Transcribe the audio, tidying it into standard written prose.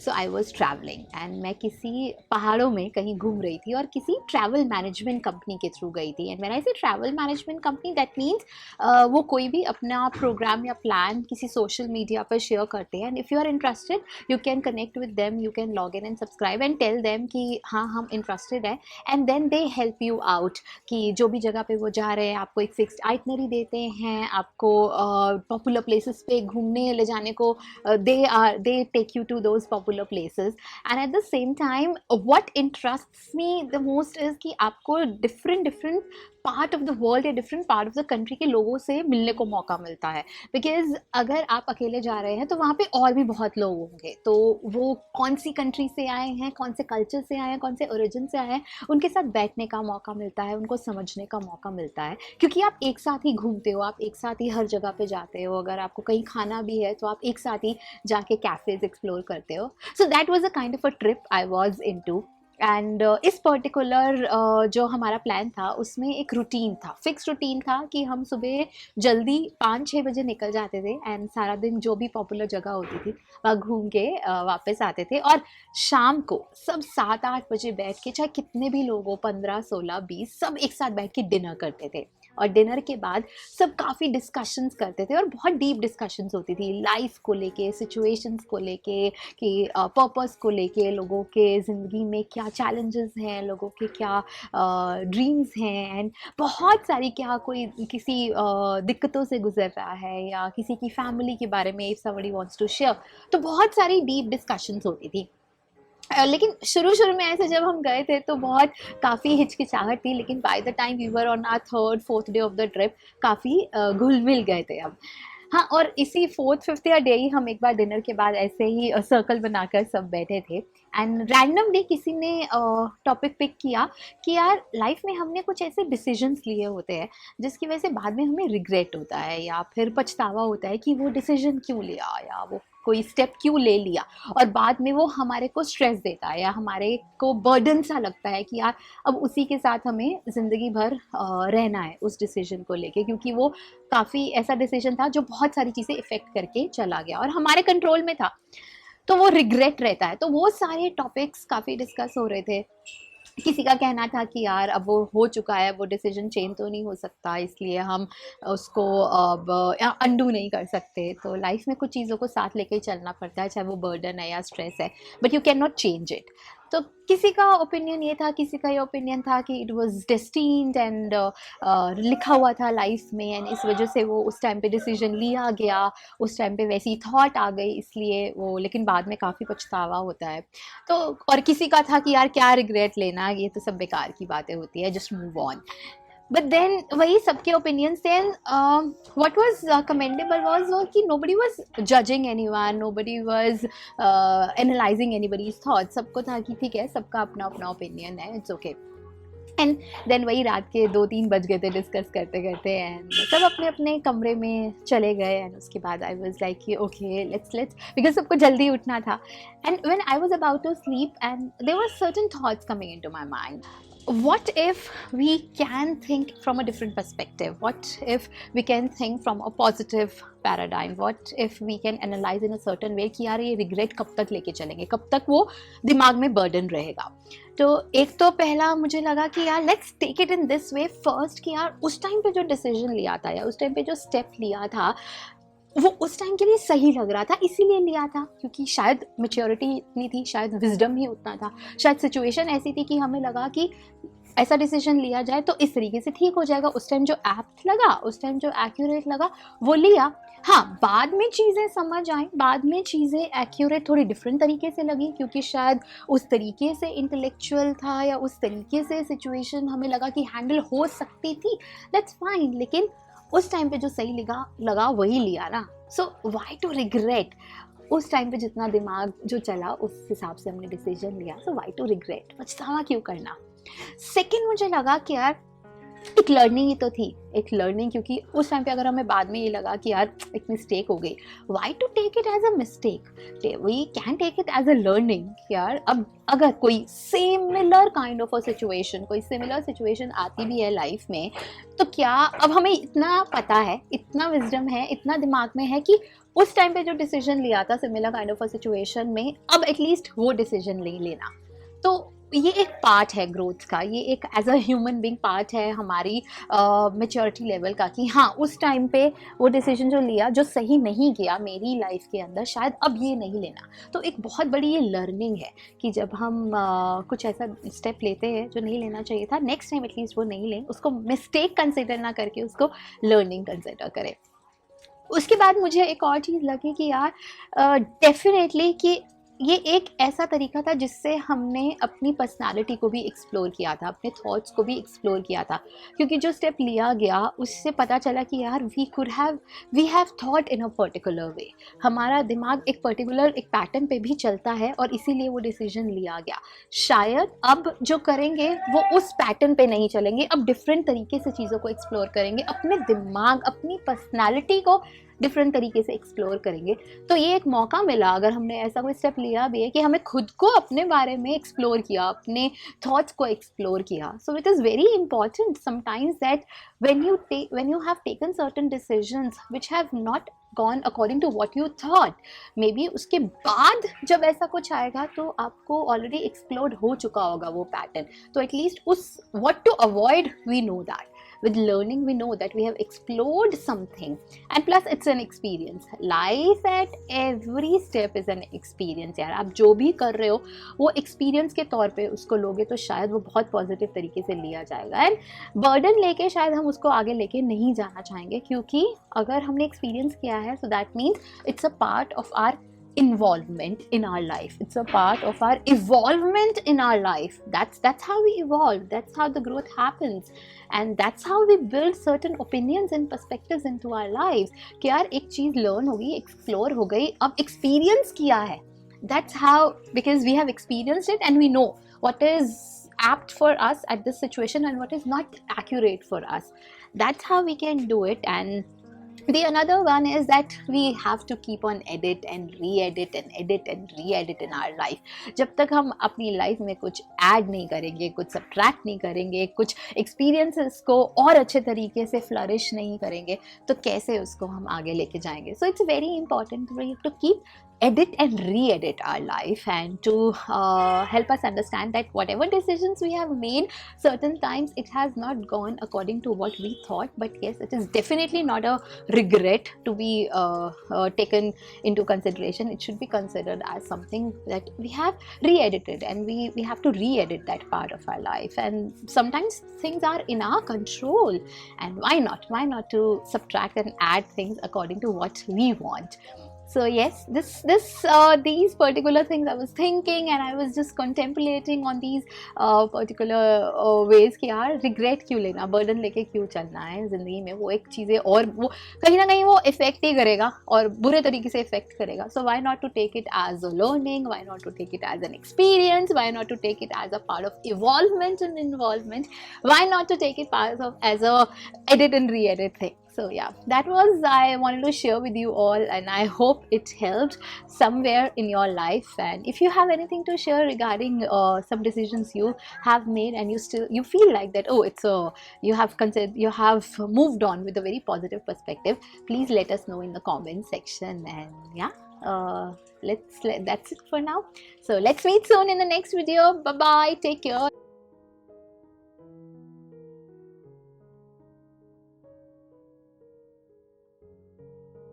So I was travelling and मैं किसी पहाड़ों में कहीं घूम रही थी और किसी ट्रैवल मैनेजमेंट कंपनी के थ्रू गई थी। एंड व्हेन आई से travel management company, that means वो कोई भी अपना प्रोग्राम या प्लान किसी सोशल मीडिया पर शेयर करते हैं। And if you are interested you can connect with them, you can log in and subscribe and tell them कि हाँ हम इंटरेस्टेड है, and then they help you out कि जो भी जगह पे वो जा रहे हैं आपको एक फिक्स्ड आइटनरी देते हैं, आपको पॉपुलर प्लेसेस पे घूमने ले जाने को, they take you to those popular places. And at the same time what interests me the most is कि आपको different part of the world या different part of the country के लोगों से मिलने को मौका मिलता है। बिकॉज अगर आप अकेले जा रहे हैं तो वहाँ पे और भी बहुत लोग होंगे, तो वो कौन सी कंट्री से आए हैं, कौन से कल्चर से आए हैं, कौन से ओरिजिन से आए हैं, उनके साथ बैठने का मौका मिलता है, उनको समझने का मौका मिलता है। क्योंकि आप एक साथ ही घूमते हो, आप एक साथ ही हर जगह पे जाते हो, अगर आपको कहीं खाना भी है तो आप एक साथ ही जाके कैफ़ेज़ एक्सप्लोर करते हो। So that was a kind of a trip I was into. And इस पर्टिकुलर जो हमारा प्लान था उसमें एक रूटीन था, फिक्स रूटीन था कि हम सुबह जल्दी 5-6 बजे निकल जाते थे एंड सारा दिन जो भी पॉपुलर जगह होती थी वहाँ घूम के वापस आते थे। और शाम को सब 7-8 बजे बैठ के, चाहे कितने भी लोग हो, 15-16-20, सब एक साथ बैठ के डिनर करते थे। और डिनर के बाद सब काफ़ी डिस्कशंस करते थे और बहुत डीप डिस्कशंस होती थी लाइफ को लेके, सिचुएशंस को लेके, कि पर्पस को लेके, लोगों के ज़िंदगी में क्या चैलेंजेस हैं, लोगों के क्या ड्रीम्स हैं, एंड बहुत सारी, क्या कोई किसी दिक्कतों से गुजर रहा है या किसी की फैमिली के बारे में, if somebody wants to share, तो बहुत सारी डीप डिस्कशंस होती थी। लेकिन शुरू में ऐसे जब हम गए थे तो बहुत काफ़ी हिचकिचाहट थी, लेकिन by the time we were on our third fourth day of the trip काफ़ी घुल मिल गए थे अब। हाँ, और इसी फोर्थ फिफ्थ या डे ही हम एक बार डिनर के बाद ऐसे ही सर्कल बनाकर सब बैठे थे एंड रैंडमली किसी ने टॉपिक पिक किया कि यार लाइफ में हमने कुछ ऐसे डिसीजंस लिए होते हैं जिसकी वजह से बाद में हमें रिग्रेट होता है या फिर पछतावा होता है कि वो डिसीजन क्यों लिया या वो कोई स्टेप क्यों ले लिया, और बाद में वो हमारे को स्ट्रेस देता है या हमारे को बर्डन सा लगता है कि यार अब उसी के साथ हमें ज़िंदगी भर रहना है उस डिसीजन को लेके, क्योंकि वो काफ़ी ऐसा डिसीजन था जो बहुत सारी चीज़ें इफ़ेक्ट करके चला गया और हमारे कंट्रोल में था, तो वो रिग्रेट रहता है। तो वो सारे टॉपिक्स काफ़ी डिस्कस हो रहे थे। किसी का कहना था कि यार अब वो हो चुका है, वो डिसीजन चेंज तो नहीं हो सकता, इसलिए हम उसको अब अंडू नहीं कर सकते। तो लाइफ में कुछ चीज़ों को साथ लेके ही चलना पड़ता है, चाहे वो बर्डन है या स्ट्रेस है, but you can not change it. तो किसी का ओपिनियन ये था, किसी का ये ओपिनियन था कि इट वाज डेस्टिन्ड एंड लिखा हुआ था लाइफ में, एंड इस वजह से वो उस टाइम पे डिसीजन लिया गया, उस टाइम पे वैसी थॉट आ गई इसलिए वो, लेकिन बाद में काफ़ी पछतावा होता है। तो और किसी का था कि यार क्या रिग्रेट लेना, ये तो सब बेकार की बातें होती है, just move on. But then वही सबके ओपिनियंस थे। व्हाट वाज कमेंडेबल वाज कि nobody was judging anyone, nobody was analysing anybody's thought. सबको था कि ठीक है, सबका अपना अपना ओपिनियन है, इट्स ओके। एंड देन वही रात के 2-3 बज गए थे डिस्कस करते करते, एंड सब अपने अपने कमरे में चले गए। एंड उसके बाद आई वाज लाइक कि ओके लेट्स बिकॉज सबको जल्दी उठना था। And when I was about to sleep and there were certain thoughts coming into my mind, what if we can think from a different perspective, what if we can think from a positive paradigm, what if we can analyze in a certain way कि यार ये regret कब तक लेके चलेंगे, कब तक वो दिमाग में बर्डन रहेगा। तो एक तो पहला मुझे लगा कि यार let's take it in this way first, कि यार उस टाइम पे जो डिसीजन लिया था या उस टाइम पे जो स्टेप लिया था वो उस टाइम के लिए सही लग रहा था, इसीलिए लिया था क्योंकि शायद मैच्योरिटी इतनी थी, शायद विजडम ही उतना था, शायद सिचुएशन ऐसी थी कि हमें लगा कि ऐसा डिसीजन लिया जाए तो इस तरीके से ठीक हो जाएगा। उस टाइम जो एप्ट लगा, उस टाइम जो एक्यूरेट लगा वो लिया। हाँ, बाद में चीज़ें समझ आई, बाद में चीज़ें एक्यूरेट थोड़ी डिफरेंट तरीके से लगी, क्योंकि शायद उस तरीके से इंटेलेक्चुअल था या उस तरीके से सिचुएशन हमें लगा कि हैंडल हो सकती थी, दैट्स फाइन। लेकिन उस टाइम पे जो सही लगा वही लिया ना। सो व्हाई टू रिग्रेट, उस टाइम पे जितना दिमाग जो चला उस हिसाब से हमने डिसीजन लिया, सो व्हाई टू रिग्रेट, पछतावा क्यों करना। सेकंड मुझे लगा कि यार एक लर्निंग ही तो थी, एक लर्निंग, क्योंकि उस टाइम पे अगर हमें बाद में ये लगा कि यार एक मिस्टेक हो गई, why to take it as a mistake, we can take it as a learning. यार अब अगर कोई similar kind of a situation, कोई सिमिलर सिचुएशन आती भी है लाइफ में, तो क्या अब हमें इतना पता है, इतना विजडम है, इतना दिमाग में है कि उस टाइम पे जो डिसीजन लिया था similar kind of a situation में, अब एटलीस्ट वो डिसीजन नहीं लेना। तो ये एक पार्ट है ग्रोथ का, ये एक as a human being part है हमारी मेच्योरिटी लेवल का, कि हाँ उस टाइम पे वो डिसीजन जो लिया, जो सही नहीं किया मेरी लाइफ के अंदर, शायद अब ये नहीं लेना। तो एक बहुत बड़ी ये लर्निंग है कि जब हम कुछ ऐसा स्टेप लेते हैं जो नहीं लेना चाहिए था, नेक्स्ट टाइम एटलीस्ट वो नहीं लें, उसको मिस्टेक कंसिडर ना करके उसको लर्निंग कंसिडर करें। उसके बाद मुझे एक और चीज़ लगी कि यार डेफिनेटली कि ये एक ऐसा तरीका था जिससे हमने अपनी पर्सनालिटी को भी एक्सप्लोर किया था, अपने थॉट्स को भी एक्सप्लोर किया था, क्योंकि जो स्टेप लिया गया उससे पता चला कि यार we have thought in a particular way. हमारा दिमाग एक पर्टिकुलर एक पैटर्न पे भी चलता है और इसीलिए वो डिसीजन लिया गया। शायद अब जो करेंगे वो उस पैटर्न पे नहीं चलेंगे, अब डिफरेंट तरीके से चीज़ों को एक्सप्लोर करेंगे, अपने दिमाग, अपनी पर्सनैलिटी को डिफरेंट तरीके से एक्सप्लोर करेंगे। तो ये एक मौका मिला, अगर हमने ऐसा कोई स्टेप लिया भी है कि हमें खुद को अपने बारे में एक्सप्लोर किया, अपने थॉट्स को एक्सप्लोर किया। So it is very important sometimes that when you have taken certain decisions which have not gone according to what you thought, may be उसके बाद जब ऐसा कुछ आएगा तो आपको ऑलरेडी एक्सप्लोर हो चुका होगा वो पैटर्न। तो एटलीस्ट उस what to avoid, we know that with learning we know that we have explored something, and plus it's an experience. Life at every step is an experience यार। आप जो भी कर रहे हो वो एक्सपीरियंस के तौर पे उसको लोगे तो शायद वो बहुत पॉजिटिव तरीके से लिया जाएगा, एंड बर्डन लेके शायद हम उसको आगे लेके नहीं जाना चाहेंगे, क्योंकि अगर हमने एक्सपीरियंस किया है so that means it's a part of our involvement in our life, it's a part of our evolvement in our life. That's how we evolve, that's how the growth happens, and that's how we build certain opinions and perspectives into our lives। कि यार एक चीज़ learn हो गई, explore हो गई, अब experience किया है, that's how, because we have experienced it and we know what is apt for us at this situation and what is not accurate for us. That's how we can do it। And the another one is that we have to keep on edit and re-edit and edit and re-edit in our life। जब तक हम अपनी life में कुछ add नहीं करेंगे, कुछ subtract नहीं करेंगे, कुछ एक्सपीरियंसेस को और अच्छे तरीके से फ्लरिश नहीं करेंगे, तो कैसे उसको हम आगे लेके जाएंगे। So it's very important to keep edit and re-edit our life, and to help us understand that whatever decisions we have made, certain times it has not gone according to what we thought, but yes, it is definitely not a regret to be taken into consideration. It should be considered as something that we have re-edited, and we have to re-edit that part of our life. And sometimes things are in our control, and why not to subtract and add things according to what we want. So yes, these particular things I was thinking, and I was just contemplating on these particular ways कि यार regret क्यों लेना, burden लेके क्यों चलना है ज़िंदगी में। वो एक चीज़ें और वो कहीं ना कहीं वो इफ़ेक्ट ही करेगा और बुरे तरीके से इफ़ेक्ट करेगा। So why not to take it as a learning, why not to take it as an experience, why not to take it as a part of evolvement and involvement, why not to take it as a edit and re-edit thing. So yeah, that was I wanted to share with you all, and I hope it helped somewhere in your life. And if you have anything to share regarding some decisions you have made and you feel like that, oh, you have moved on with a very positive perspective, please let us know in the comment section. And yeah, that's it for now. So let's meet soon in the next video. Bye bye, take care.